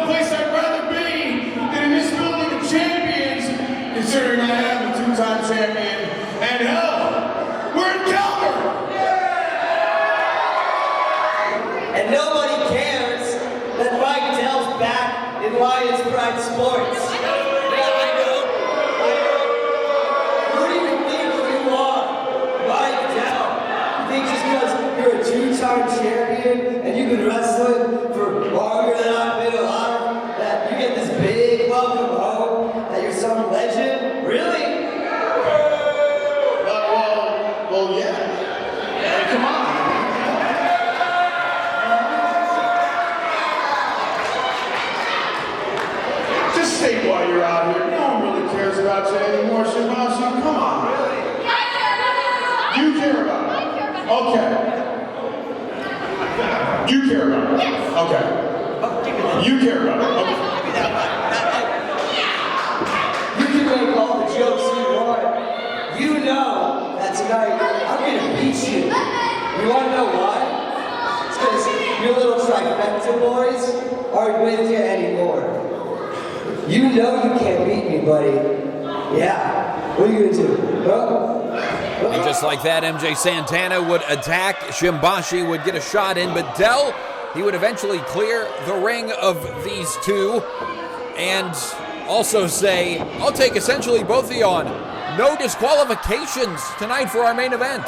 no place I'd rather be than in this building of champions, considering I am a two-time champion. And hell, we're in Calgary! And nobody cares that Mike Dell's back in Lions Pride Sports. Two-time champion, and you've been wrestling for longer than I've been alive, that you get this big welcome home, that you're some legend? Really? Well, yeah. Hey, come on. Just state why you're out here. No one really cares about you anymore, Shimbashi. Come on, really? I care about it. You care about it? I care about it. Okay. You care about it? Yes. Okay. You care about it? Okay. You can make all the jokes you want. You know that tonight I'm gonna beat you. You wanna know why? It's because your little trifecta boys aren't with you anymore. You know you can't beat me, buddy. Yeah. What are you gonna do? Huh? And just like that, MJ Santana would attack. Shimbashi would get a shot in, but Dell, he would eventually clear the ring of these two and also say, I'll take essentially both of you on. No disqualifications tonight for our main event.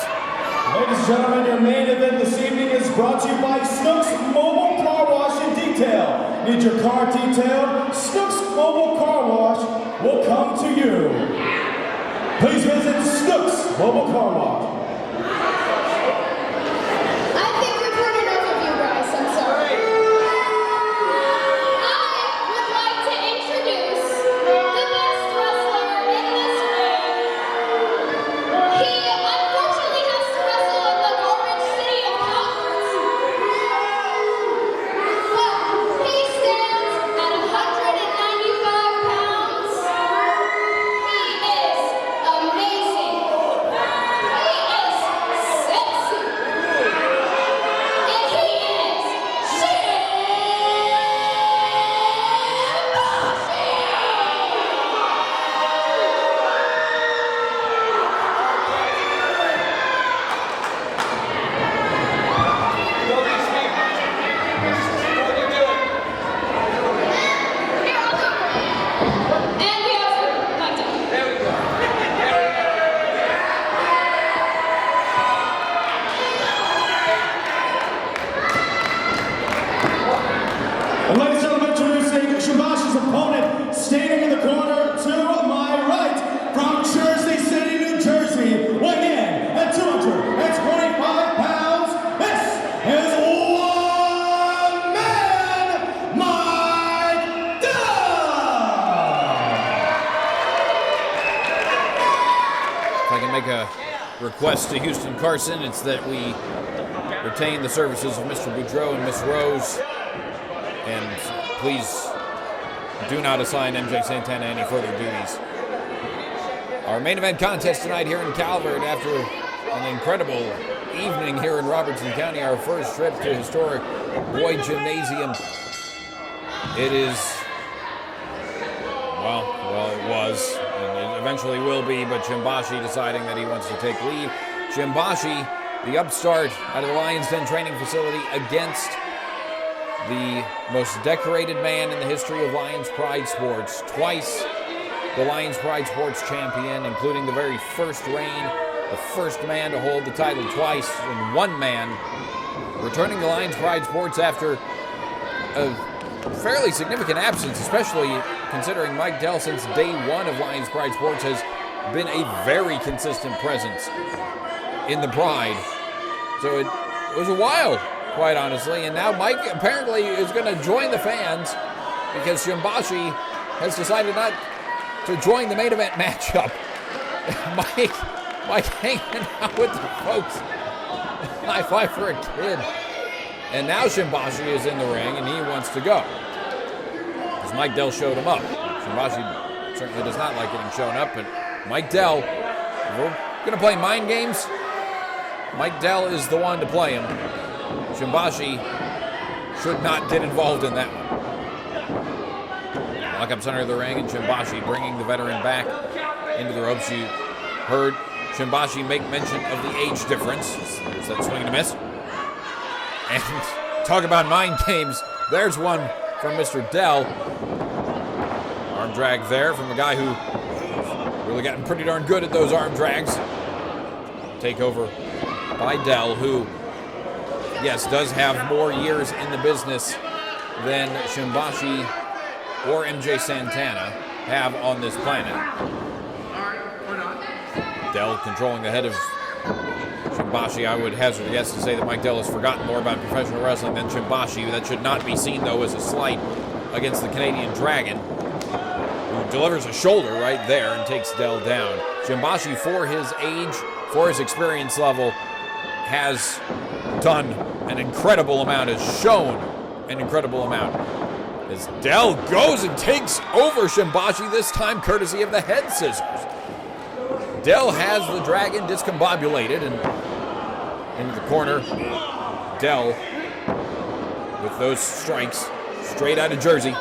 Ladies and gentlemen, your main event this evening is brought to you by Snooks Mobile Car Wash and Detail. Need your car detailed? Snooks Mobile Car Wash will come to you. Please visit Snooks Mobile Car Wash. I think we've heard enough of you guys, I'm sorry. I would like to introduce the best wrestler in this ring. He unfortunately has to wrestle in the garbage city of Conference. But he stands at 195 pounds. He is amazing. He is sexy. And he is Here, I'll cover it. And we have Mike Dell. And ladies and gentlemen, introducing Shimbashi's opponent, standing in the corner to my right, from Jersey City, New Jersey, weighing in at 225 pounds, this is one man, Mike Dell! If I can make a request to Houston Carson, it's that we retain the services of Mr. Boudreau and Miss Rose. And please do not assign MJ Santana any further duties. Our main event contest tonight here in Calvert, after an incredible evening here in Robertson County, our first trip to historic Boyd Gymnasium. It is, well, it was, and it eventually will be, but Shimbashi deciding that he wants to take leave. Shimbashi, the upstart out of the Lions Den training facility, against the most decorated man in the history of Lions Pride Sports, twice the Lions Pride Sports champion, including the very first reign, the first man to hold the title twice, and one man returning to Lions Pride Sports after a fairly significant absence, especially considering Mike Dell, since day one of Lions Pride Sports, has been a very consistent presence in the Pride. So it was a while, quite honestly, and now Mike apparently is going to join the fans because Shimbashi has decided not to join the main event matchup. Mike hanging out with the folks. High five for a kid. And now Shimbashi is in the ring and he wants to go, because Mike Dell showed him up. Shimbashi certainly does not like getting shown up, but Mike Dell, if we're going to play mind games, Mike Dell is the one to play him. Shimbashi should not get involved in that one. Lock up center of the ring, and Shimbashi bringing the veteran back into the ropes. You heard Shimbashi make mention of the age difference. There's that swing and a miss. And talk about mind games. There's one from Mr. Dell. Arm drag there from a guy who really gotten pretty darn good at those arm drags. Takeover by Dell, who, yes, does have more years in the business than Shimbashi or MJ Santana have on this planet. Dell controlling the head of Shimbashi. I would hazard a guess to say that Mike Dell has forgotten more about professional wrestling than Shimbashi. That should not be seen, though, as a slight against the Canadian Dragon, who delivers a shoulder right there and takes Dell down. Shimbashi, for his age, for his experience level, has done an incredible amount, has shown an incredible amount. As Dell goes and takes over Shimbashi, this time courtesy of the head scissors. Dell has the Dragon discombobulated, and into the corner, Dell with those strikes straight out of Jersey.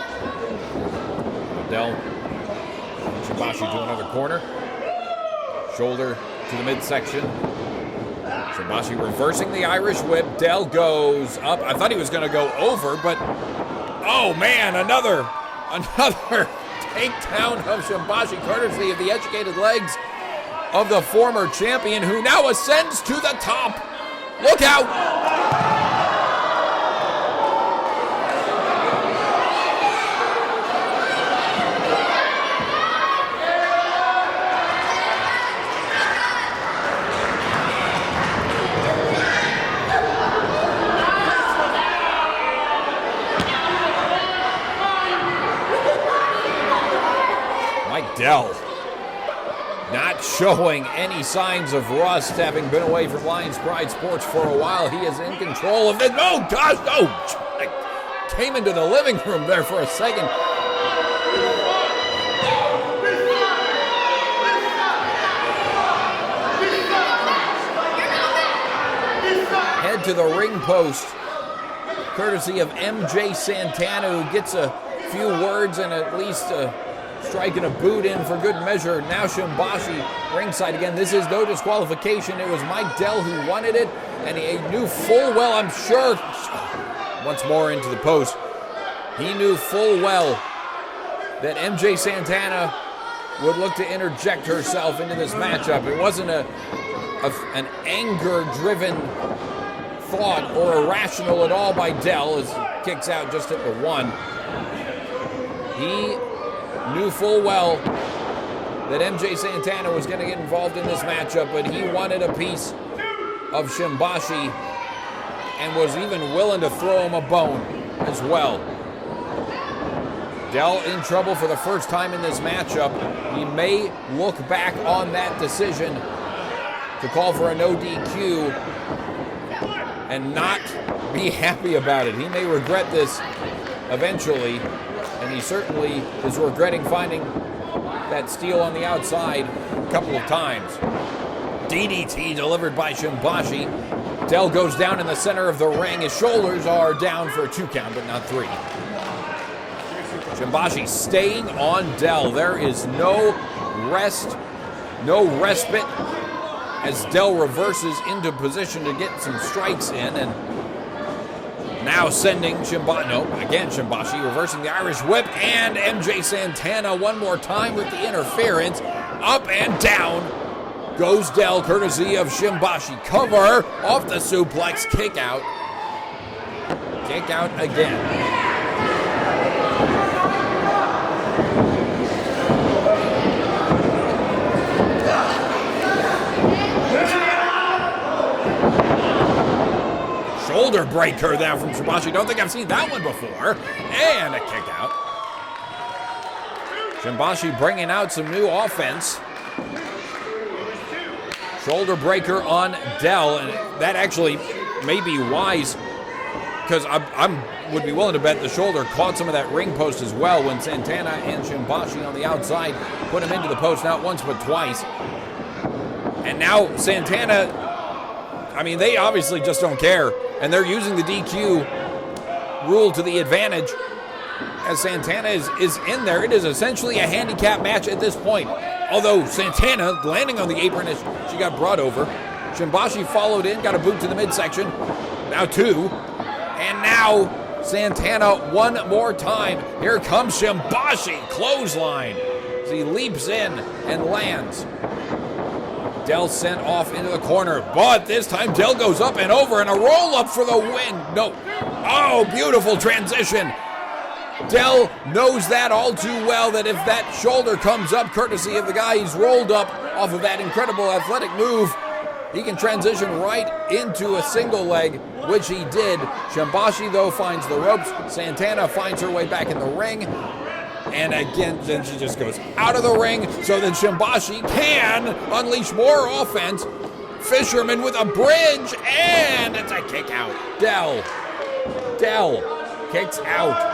Dell and Shimbashi to another corner. Shoulder to the midsection. Shimbashi reversing the Irish whip. Dell goes up. I thought he was going to go over, but oh man, another takedown of Shimbashi, courtesy of the educated legs of the former champion, who now ascends to the top. Look out! Dell not showing any signs of rust, having been away from Lions Pride Sports for a while. He is in control of it. Oh, gosh, no! I came into the living room there for a second. Head to the ring post, courtesy of MJ Santana, who gets a few words and at least striking a boot in for good measure. Now Shimbashi ringside again. This is no disqualification. It was Mike Dell who wanted it, and he knew full well, I'm sure, once more into the post, he knew full well that MJ Santana would look to interject herself into this matchup. It wasn't an anger-driven thought or irrational at all by Dell, as he kicks out just at the one. He knew full well that MJ Santana was going to get involved in this matchup, but he wanted a piece of Shimbashi and was even willing to throw him a bone as well. Dell in trouble for the first time in this matchup. He may look back on that decision to call for a no DQ and not be happy about it. He may regret this eventually, and he certainly is regretting finding that steal on the outside a couple of times. DDT delivered by Shimbashi. Dell goes down in the center of the ring. His shoulders are down for a 2 count, but not 3. Shimbashi staying on Dell. There is no rest, no respite, as Dell reverses into position to get some strikes in, and now sending Shimbashi reversing the Irish whip, and MJ Santana one more time with the interference. Up and down goes Dell, courtesy of Shimbashi. Cover off the suplex, kick out. Kick out again. Shoulder breaker there from Shimbashi. Don't think I've seen that one before. And a kick out. Shimbashi bringing out some new offense. Shoulder breaker on Dell, and that actually may be wise, because I would be willing to bet the shoulder caught some of that ring post as well when Santana and Shimbashi on the outside put him into the post, not once but twice. And now Santana, I mean, they obviously just don't care, and they're using the DQ rule to the advantage as Santana is in there. It is essentially a handicap match at this point. Although Santana landing on the apron as she got brought over. Shimbashi followed in, got a boot to the midsection. Now 2. And now Santana one more time. Here comes Shimbashi, clothesline. As he leaps in and lands. Dell sent off into the corner, but this time Dell goes up and over and a roll up for the win. No. Oh, beautiful transition. Dell knows that all too well, that if that shoulder comes up, courtesy of the guy he's rolled up off of that incredible athletic move, he can transition right into a single leg, which he did. Shimbashi, though, finds the ropes. Santana finds her way back in the ring. And again, then she just goes out of the ring so that Shimbashi can unleash more offense. Fisherman with a bridge, and it's a kick out. Dell kicks out.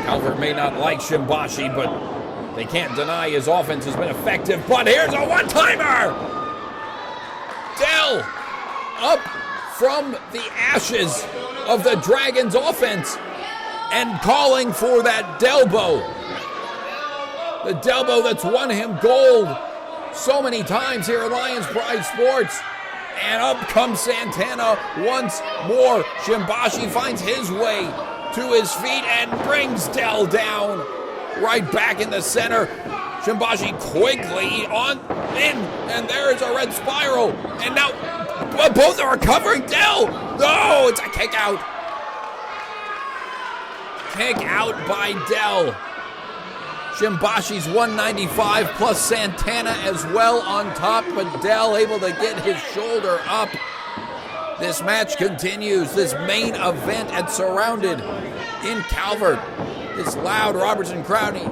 Calvert may not like Shimbashi, but they can't deny his offense has been effective. But here's a one-timer! Dell up from the ashes of the Dragons' offense and calling for that Delbo. The Delbo that's won him gold so many times here at Lions Pride Sports. And up comes Santana once more. Shimbashi finds his way to his feet and brings Dell down right back in the center. Shimbashi quickly on in, and there's a red spiral. And now both are covering Dell. No, it's a kick out. Kick out by Dell. Shimbashi's 195 plus Santana as well on top, but Dell able to get his shoulder up. This match continues, this main event at Surrounded in Calvert. This loud Robertson County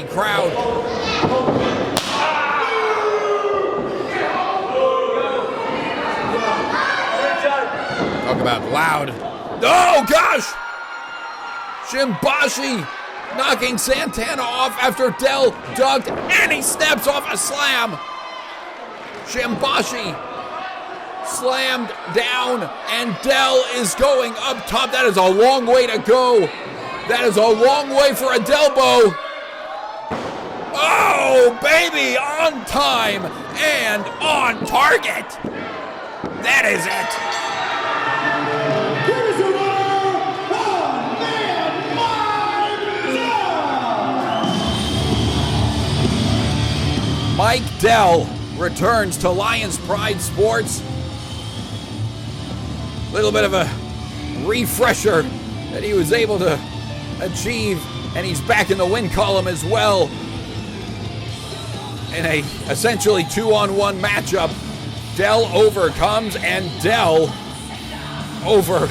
crowd. Talk about loud. Oh gosh! Shimbashi knocking Santana off after Dell ducked, and he steps off a slam. Shimbashi slammed down, and Dell is going up top. That is a long way to go. That is a long way for a Delbo. Oh, baby, on time and on target. That is it. Here's your winner, Mike Dell returns to Lions Pride Sports. Little bit of a refresher that he was able to achieve, and he's back in the win column as well. In a essentially 2-on-1 matchup, Dell overcomes, and Dell over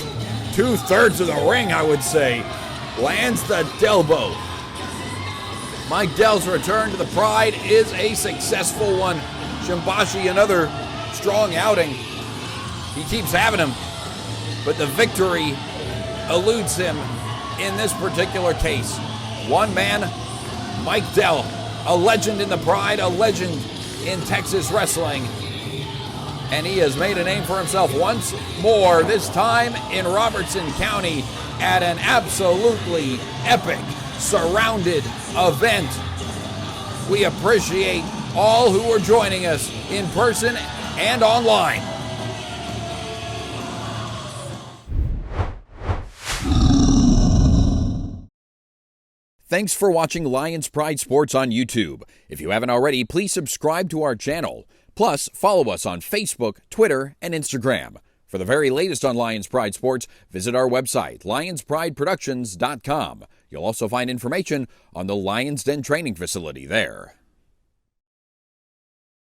2/3 of the ring, I would say, lands the Delbo. Mike Dell's return to the Pride is a successful one. Shimbashi, another strong outing. He keeps having him, but the victory eludes him in this particular case. One man, Mike Dell, a legend in the Pride, a legend in Texas wrestling. And he has made a name for himself once more, this time in Robertson County at an absolutely epic Surrounded event. We appreciate all who are joining us in person and online. Thanks for watching Lions Pride Sports on YouTube. If you haven't already, please subscribe to our channel. Plus, follow us on Facebook, Twitter, and Instagram. For the very latest on Lions Pride Sports, visit our website, lionsprideproductions.com. You'll also find information on the Lions Den training facility there.